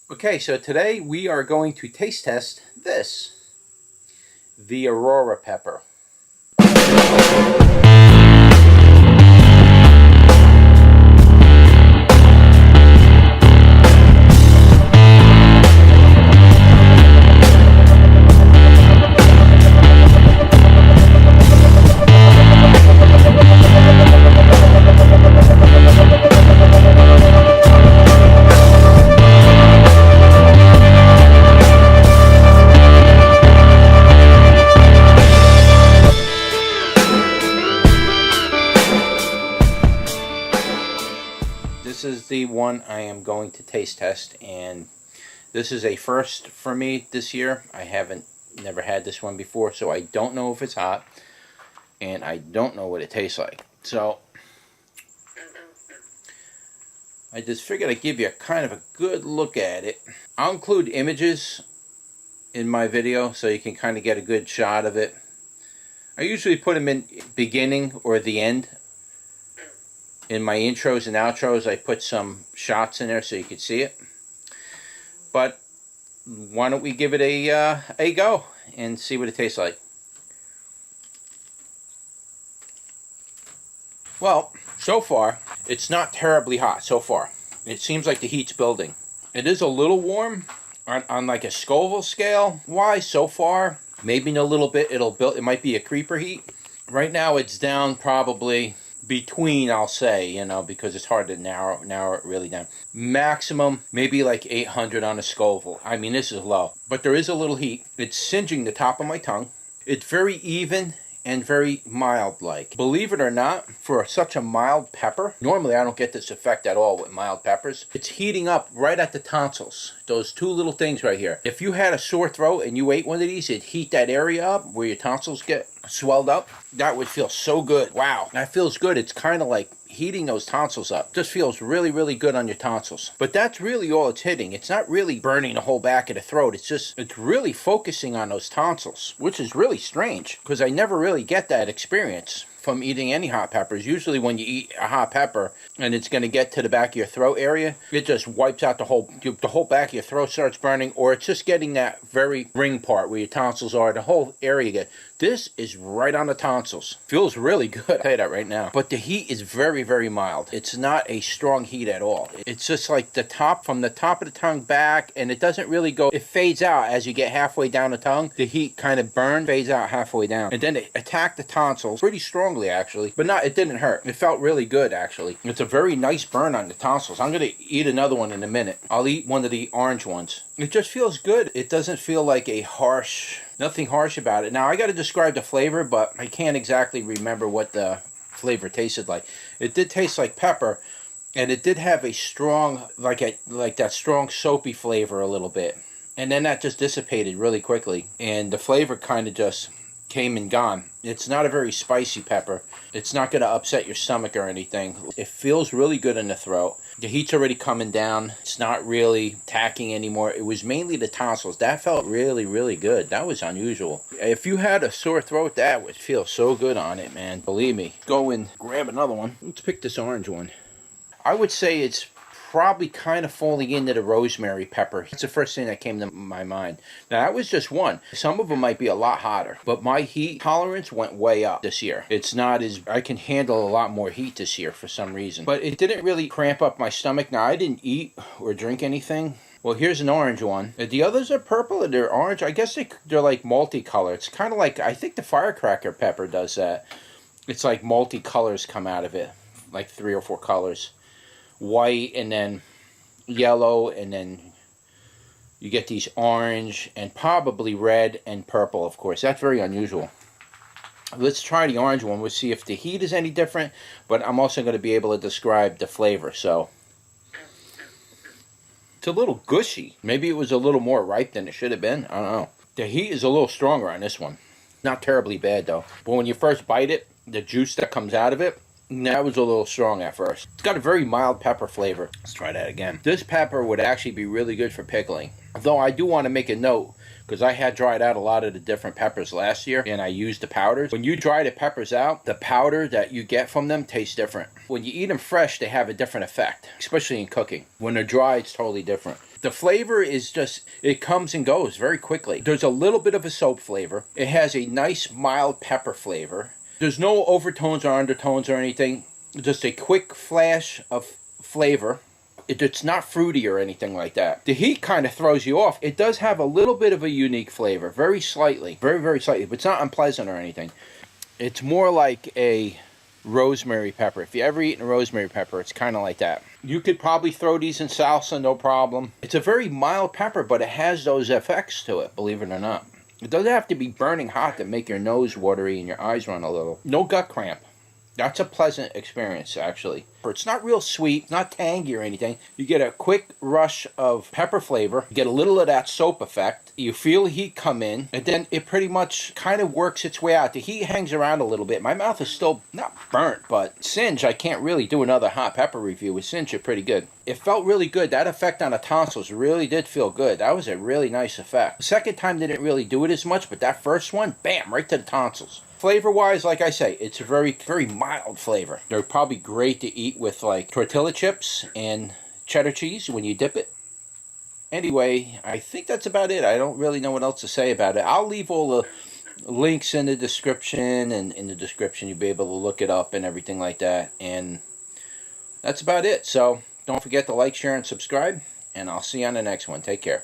Okay, so today we are going to taste test this, the AURORA pepper. This is the one I am going to taste test, and this is a first for me this year. I never had this one before, so I don't know if it's hot, and I don't know what it tastes like. So I just figured I'd give you kind of a good look at it. I'll include images in my video so you can kind of get a good shot of it. I usually put them in beginning or the end. In my intros and outros, I put some shots in there so you can see it. But why don't we give it a go and see what it tastes like. Well, so far, it's not terribly hot so far. It seems like the heat's building. It is a little warm on like a Scoville scale. Why so far? Maybe in a little bit it'll build. It might be a creeper heat. Right now it's down probably between, I'll say, because it's hard to narrow it really down. Maximum, maybe like 800 on a Scoville. I mean, this is low. But there is a little heat. It's singeing the top of my tongue. It's very even and very mild-like. Believe it or not, for such a mild pepper, normally I don't get this effect at all with mild peppers. It's heating up right at the tonsils. Those two little things right here. If you had a sore throat and you ate one of these, it'd heat that area up where your tonsils get swelled up. That would feel so good. Wow, that feels good. It's kind of like heating those tonsils up. Just feels really, really good on your tonsils. But that's really all it's hitting. It's not really burning the whole back of the throat. It's really focusing on those tonsils, which is really strange because I never really get that experience from eating any hot peppers. Usually when you eat a hot pepper and it's going to get to the back of your throat area, it just wipes out the whole back of your throat starts burning, or it's just getting that very ring part where your tonsils are, the whole area get. This is right on the tonsils. Feels really good, I'll tell you that right now. But the heat is very, very mild. It's not a strong heat at all. It's just like from the top of the tongue back, and it doesn't really go, it fades out as you get halfway down the tongue. The heat kind of fades out halfway down. And then it attacked the tonsils pretty strongly, actually. But it didn't hurt. It felt really good, actually. It's a very nice burn on the tonsils. I'm going to eat another one in a minute. I'll eat one of the orange ones. It just feels good. It doesn't feel like nothing harsh about it. Now, I got to describe the flavor, but I can't exactly remember what the flavor tasted like. It did taste like pepper, and it did have a strong, like that strong soapy flavor a little bit. And then that just dissipated really quickly, and the flavor kind of just came and gone. It's not a very spicy pepper. It's not going to upset your stomach or anything. It feels really good in the throat. The heat's already coming down. It's not really attacking anymore. It was mainly the tonsils. That felt really, really good. That was unusual. If you had a sore throat, that would feel so good on it, man. Believe me. Go and grab another one. Let's pick this orange one. I would say it's probably kind of falling into the rosemary pepper. It's the first thing that came to my mind. Now, that was just one. Some of them might be a lot hotter, but my heat tolerance went way up this year. It's not as, I can handle a lot more heat this year for some reason. But it didn't really cramp up my stomach. Now, I didn't eat or drink anything. Well, here's an orange one. The others are purple and they're orange. I guess they're like multicolored. It's kind of like, I think the firecracker pepper does that. It's like multicolors come out of it, like 3 or 4 colors. White and then yellow, and then you get these orange and probably red and purple, of course. That's very unusual. Let's try the orange one. We'll see if the heat is any different, but I'm also going to be able to describe the flavor. So it's a little gushy. Maybe it was a little more ripe than it should have been. I don't know. The heat is a little stronger on this one. Not terribly bad though. But when you first bite it, the juice that comes out of it, that was a little strong at first. It's got a very mild pepper flavor. Let's try that again. This pepper would actually be really good for pickling. Though I do want to make a note, because I had dried out a lot of the different peppers last year, and I used the powders. When you dry the peppers out, the powder that you get from them tastes different. When you eat them fresh, they have a different effect, especially in cooking. When they're dry, it's totally different. The flavor is just, it comes and goes very quickly. There's a little bit of a soap flavor. It has a nice mild pepper flavor. There's no overtones or undertones or anything. Just a quick flash of flavor. It's not fruity or anything like that. The heat kind of throws you off. It does have a little bit of a unique flavor, very slightly, very, very slightly, but it's not unpleasant or anything. It's more like a rosemary pepper. If you ever eaten a rosemary pepper, it's kind of like that. You could probably throw these in salsa, no problem. It's a very mild pepper, but it has those effects to it, believe it or not. It doesn't have to be burning hot to make your nose watery and your eyes run a little. No gut cramp. That's a pleasant experience, actually. It's not real sweet, not tangy or anything. You get a quick rush of pepper flavor. You get a little of that soap effect. You feel heat come in, and then it pretty much kind of works its way out. The heat hangs around a little bit. My mouth is still not burnt, but singe, I can't really do another hot pepper review. With singe it pretty good. It felt really good. That effect on the tonsils really did feel good. That was a really nice effect. The second time didn't really do it as much, but that first one, bam, right to the tonsils. Flavor-wise, like I say, it's a very, very mild flavor. They're probably great to eat with like tortilla chips and cheddar cheese when you dip it. Anyway, I think that's about it. I don't really know what else to say about it. I'll leave all the links in the description, and in the description you'll be able to look it up and everything like that. And that's about it. So don't forget to like, share, and subscribe, and I'll see you on the next one. Take care.